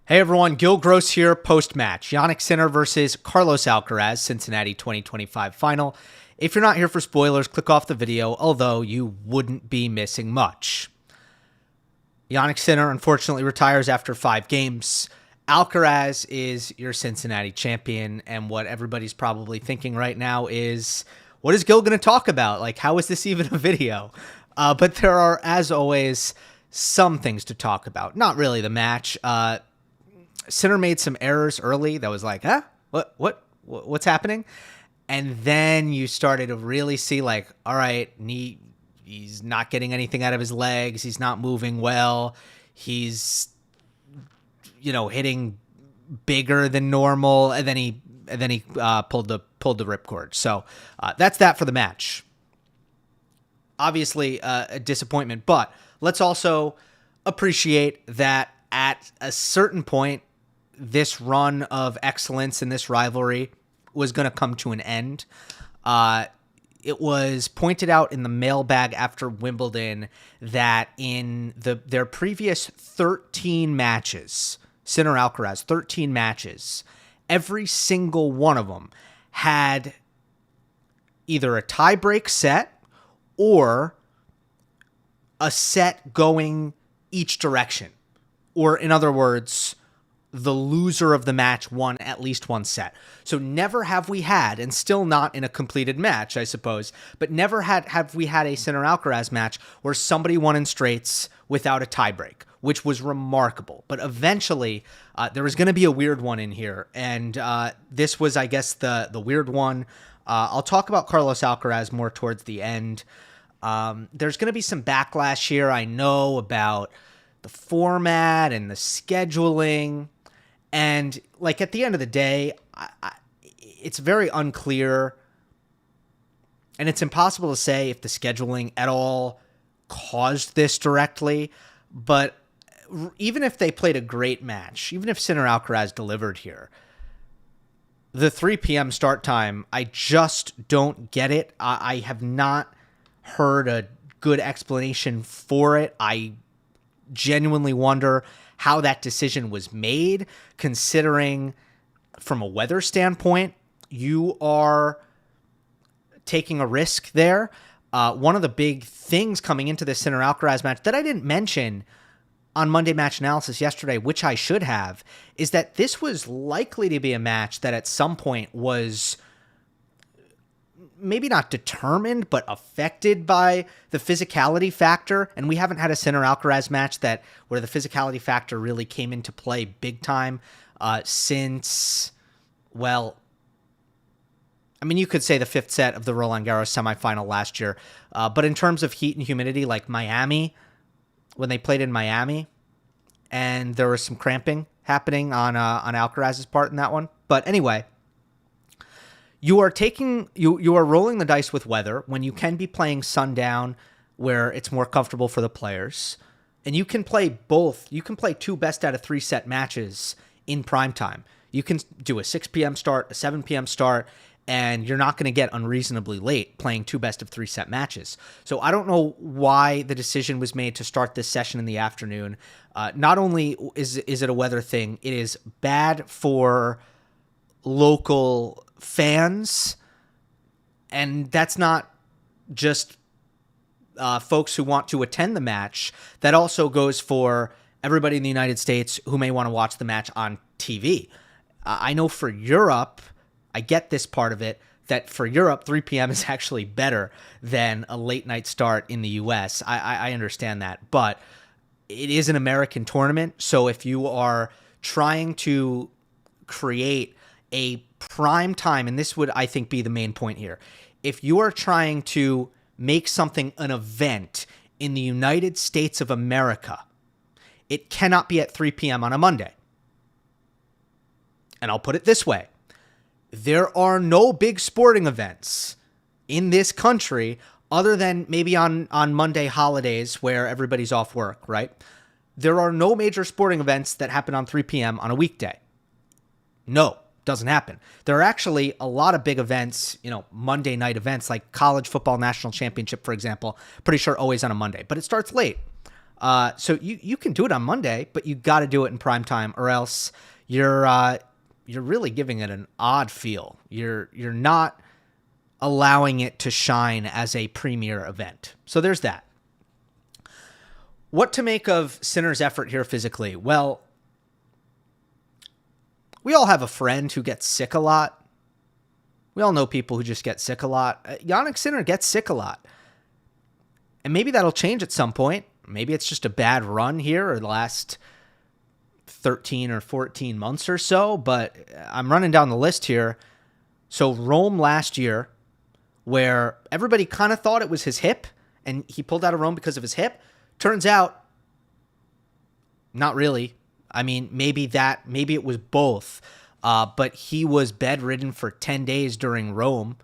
Hey everyone, Gill Gross here, post-match. Jannik Sinner versus Carlos Alcaraz, Cincinnati 2025 final. If you're not here for spoilers, click off the video, although you wouldn't be missing much. Jannik Sinner unfortunately retires after 5 games. Alcaraz is your Cincinnati champion, and what everybody's probably thinking right now is, what is Gill going to talk about? Like, how is this even a video? But there are, as always, some things to talk about. Not really the match. Sinner made some errors early that was like, huh? What's happening? And then you started to really see like, all right, he's not getting anything out of his legs. He's not moving well. He's, hitting bigger than normal. And then he pulled the ripcord. So that's that for the match. Obviously a disappointment, but let's also appreciate that at a certain point, this run of excellence in this rivalry was going to come to an end. It was pointed out in the mailbag after Wimbledon that in their previous 13 matches, Sinner Alcaraz, 13 matches, every single one of them had either a tie-break set or a set going each direction. Or in other words, the loser of the match won at least one set. So never have we had, and still not in a completed match, I suppose, but never have we had a Sinner Alcaraz match where somebody won in straights without a tiebreak, which was remarkable. But eventually, there was going to be a weird one in here, and this was, I guess, the weird one. I'll talk about Carlos Alcaraz more towards the end. There's going to be some backlash here, I know, about the format and the scheduling. And like at the end of the day, it's very unclear, and it's impossible to say if the scheduling at all caused this directly. But even if they played a great match, even if Sinner Alcaraz delivered here, the 3 p.m. start time, I just don't get it. I have not heard a good explanation for it. I genuinely wonder how that decision was made, considering from a weather standpoint, you are taking a risk there. One of the big things coming into this Sinner Alcaraz match that I didn't mention on Monday Match Analysis yesterday, which I should have, is that this was likely to be a match that at some point was maybe not determined, but affected by the physicality factor. And we haven't had a Sinner Alcaraz match where the physicality factor really came into play big time since, well, I mean, you could say the 5th set of the Roland Garros semifinal last year. But in terms of heat and humidity, like Miami, when they played in Miami, and there was some cramping happening on Alcaraz's part in that one. But anyway, you are rolling the dice with weather when you can be playing sundown where it's more comfortable for the players. And you can play both. You can play 2 best out of 3 set matches in prime time. You can do a 6 p.m. start, a 7 p.m. start, and you're not going to get unreasonably late playing 2 best of 3 set matches. So I don't know why the decision was made to start this session in the afternoon. Not only is it a weather thing, it is bad for local fans, and that's not just folks who want to attend the match. That also goes for everybody in the United States who may want to watch the match on TV. I know for Europe, I get this part of it, that for Europe, 3 p.m. is actually better than a late night start in the U.S. I understand that, but it is an American tournament, so if you are trying to create a prime time, and this would, I think, be the main point here. If you are trying to make something an event in the United States of America, it cannot be at 3 p.m. on a Monday. And I'll put it this way. There are no big sporting events in this country other than maybe on Monday holidays where everybody's off work, right? There are no major sporting events that happen on 3 p.m. on a weekday. No. Doesn't happen. There are actually a lot of big events, Monday night events like college football national championship, for example, pretty sure always on a Monday, but it starts late. So you can do it on Monday, but you got to do it in prime time, or else you're really giving it an odd feel. You're not allowing it to shine as a premier event. So there's that. What to make of Sinner's effort here physically? Well, we all have a friend who gets sick a lot. We all know people who just get sick a lot. Jannik Sinner gets sick a lot. And maybe that'll change at some point. Maybe it's just a bad run here or the last 13 or 14 months or so, but I'm running down the list here. So Rome last year, where everybody kind of thought it was his hip, and he pulled out of Rome because of his hip. Turns out, not really. I mean, maybe it was both. But he was bedridden for 10 days during Rome,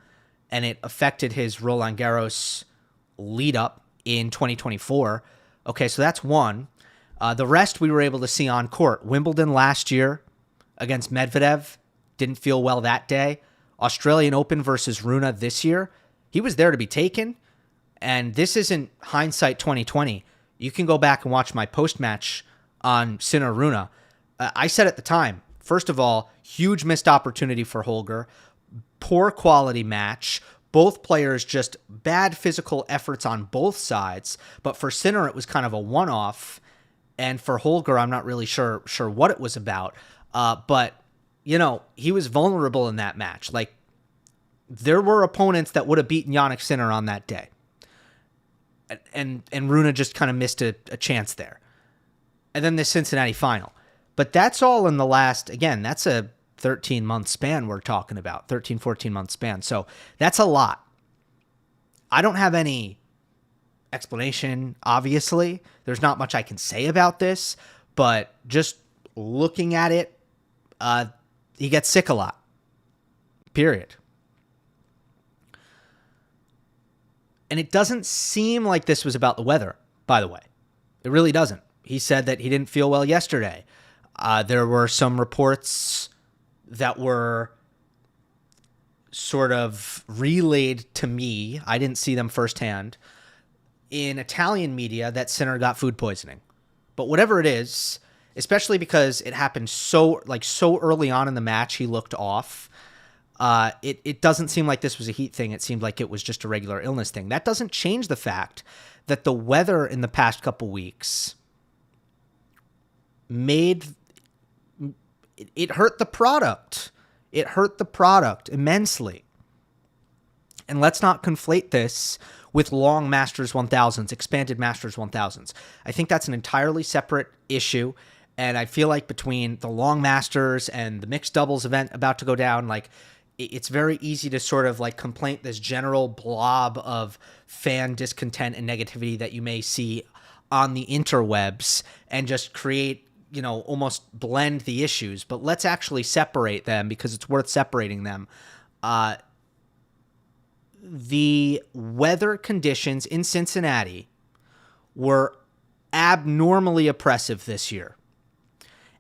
and it affected his Roland Garros lead up in 2024. Okay, so that's one. The rest we were able to see on court. Wimbledon last year against Medvedev, didn't feel well that day. Australian Open versus Rune this year, he was there to be taken. And this isn't hindsight 2020. You can go back and watch my post-match on Sinner Rune. I said at the time, first of all, huge missed opportunity for Holger, poor quality match, both players just bad physical efforts on both sides. But for Sinner, it was kind of a one-off. And for Holger, I'm not really sure what it was about. But, he was vulnerable in that match. Like, there were opponents that would have beaten Jannik Sinner on that day. And Rune just kind of missed a chance there. And then the Cincinnati final. But that's all in the last, again, that's a 13-month span we're talking about, 13, 14-month span. So that's a lot. I don't have any explanation, obviously. There's not much I can say about this, but just looking at it, he gets sick a lot. Period. And it doesn't seem like this was about the weather, by the way. It really doesn't. He said that he didn't feel well yesterday. There were some reports that were sort of relayed to me. I didn't see them firsthand in Italian media that Sinner got food poisoning. But whatever it is, especially because it happened so early on in the match, he looked off. It doesn't seem like this was a heat thing. It seemed like it was just a regular illness thing. That doesn't change the fact that the weather in the past couple weeks it hurt the product. It hurt the product immensely. And let's not conflate this with long Masters 1000s, expanded Masters 1000s. I think that's an entirely separate issue. And I feel like between the long Masters and the mixed doubles event about to go down, like, it's very easy to sort of like complaint this general blob of fan discontent and negativity that you may see on the interwebs and just create, almost blend the issues. But let's actually separate them because it's worth separating them. The weather conditions in Cincinnati were abnormally oppressive this year.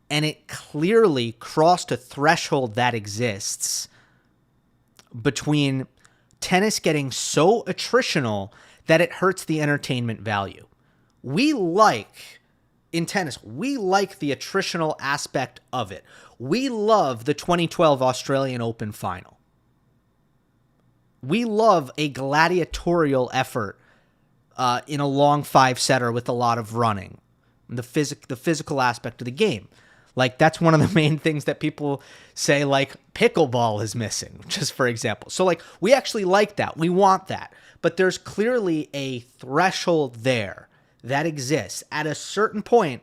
And it clearly crossed a threshold that exists between tennis getting so attritional that it hurts the entertainment value. In tennis, we like the attritional aspect of it. We love the 2012 Australian Open final. We love a gladiatorial effort in a long five-setter with a lot of running, the physical aspect of the game. Like, that's one of the main things that people say, like, pickleball is missing, just for example. So, like, we actually like that. We want that. But there's clearly a threshold there that exists at a certain point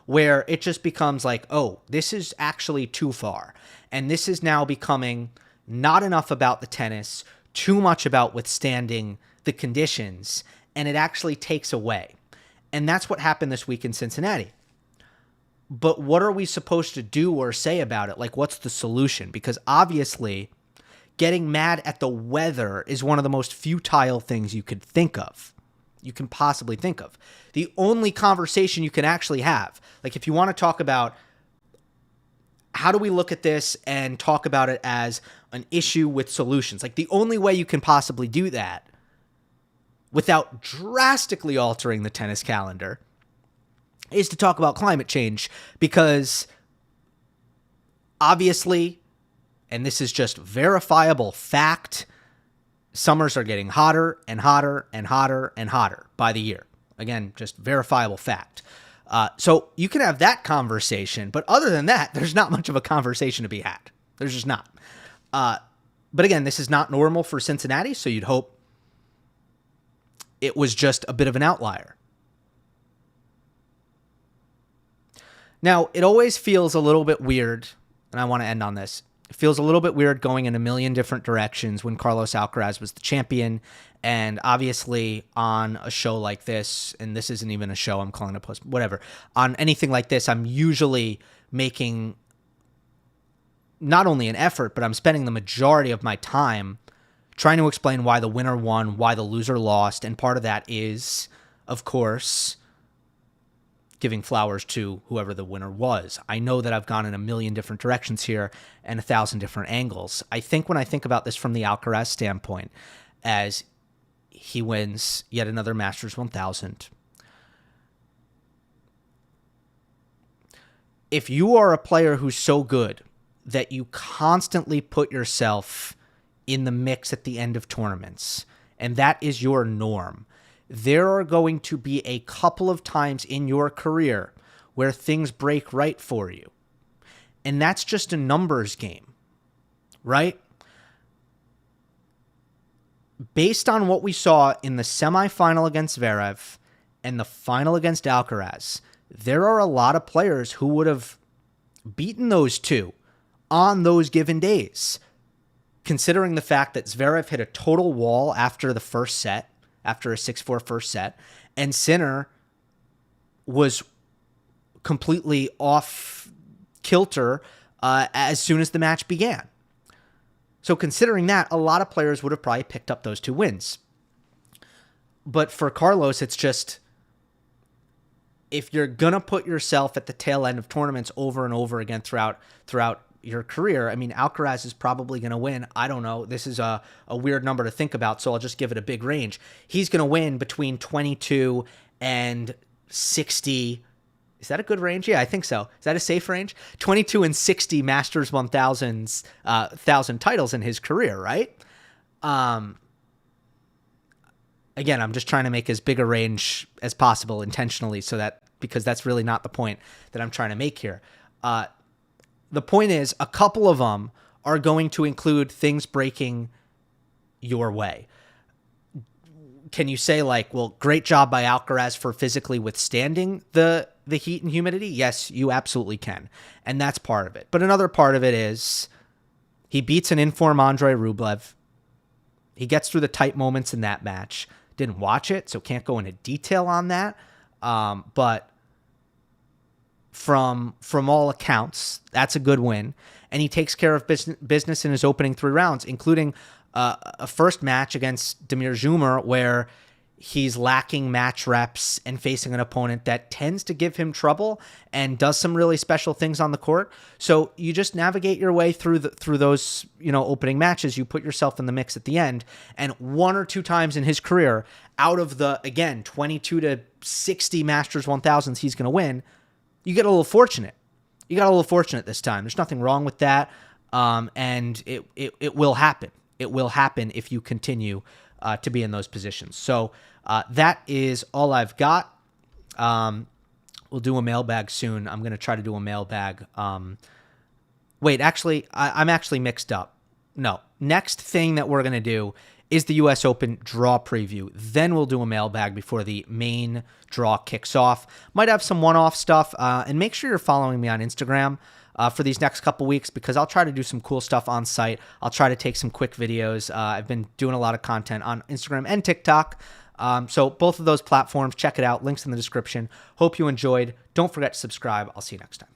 where it just becomes like, oh, this is actually too far. And this is now becoming not enough about the tennis, too much about withstanding the conditions, and it actually takes away. And that's what happened this week in Cincinnati. But what are we supposed to do or say about it? Like, what's the solution? Because obviously, getting mad at the weather is one of the most futile things you could think of. You can possibly think of. The only conversation you can actually have, like if you want to talk about how do we look at this and talk about it as an issue with solutions, like the only way you can possibly do that without drastically altering the tennis calendar is to talk about climate change, because obviously, and this is just verifiable fact, summers are getting hotter and hotter and hotter and hotter by the year. Again, just verifiable fact. So you can have that conversation, but other than that, there's not much of a conversation to be had. There's just not. But again, this is not normal for Cincinnati, so you'd hope it was just a bit of an outlier. Now, it always feels a little bit weird, and I want to end on this. It feels a little bit weird going in a million different directions when Carlos Alcaraz was the champion. And obviously on a show like this, and this isn't even a show, I'm calling it a post, whatever. On anything like this, I'm usually making not only an effort, but I'm spending the majority of my time trying to explain why the winner won, why the loser lost. And part of that is, of course, giving flowers to whoever the winner was. I know that I've gone in a million different directions here and 1,000 different angles. I think when I think about this from the Alcaraz standpoint, as he wins yet another Masters 1000, if you are a player who's so good that you constantly put yourself in the mix at the end of tournaments, and that is your norm, there are going to be a couple of times in your career where things break right for you. And that's just a numbers game, right? Based on what we saw in the semifinal against Zverev and the final against Alcaraz, there are a lot of players who would have beaten those two on those given days, considering the fact that Zverev hit a total wall after the first set, after a 6-4 first set, and Sinner was completely off kilter as soon as the match began. So considering that, a lot of players would have probably picked up those two wins. But for Carlos, it's just, if you're going to put yourself at the tail end of tournaments over and over again throughout your career, I mean, Alcaraz is probably going to win. I don't know. This is a weird number to think about, so I'll just give it a big range. He's going to win between 22 and 60. Is that a good range? Yeah, I think so. Is that a safe range? 22 and 60 Masters 1000s, 1,000 titles in his career, right? Again, I'm just trying to make as big a range as possible intentionally, because that's really not the point that I'm trying to make here. The point is, a couple of them are going to include things breaking your way. Can you say, like, well, great job by Alcaraz for physically withstanding the heat and humidity? Yes, you absolutely can. And that's part of it. But another part of it is he beats an in-form Andrei Rublev. He gets through the tight moments in that match. Didn't watch it, so can't go into detail on that. But from all accounts, that's a good win. And he takes care of business in his opening 3 rounds, including a first match against Damir Zhumer where he's lacking match reps and facing an opponent that tends to give him trouble and does some really special things on the court. So you just navigate your way through those, opening matches. You put yourself in the mix at the end. And 1 or 2 times in his career, out of the, again, 22 to 60 Masters 1000s he's going to win, you get a little fortunate. You got a little fortunate this time. There's nothing wrong with that. And it will happen. It will happen if you continue to be in those positions. So that is all I've got. We'll do a mailbag soon. I'm going to try to do a mailbag. Wait, actually, I'm actually mixed up. No, next thing that we're going to do is the U.S. Open draw preview. Then we'll do a mailbag before the main draw kicks off. Might have some one-off stuff. And make sure you're following me on Instagram for these next couple weeks, because I'll try to do some cool stuff on site. I'll try to take some quick videos. I've been doing a lot of content on Instagram and TikTok. So both of those platforms, check it out. Links in the description. Hope you enjoyed. Don't forget to subscribe. I'll see you next time.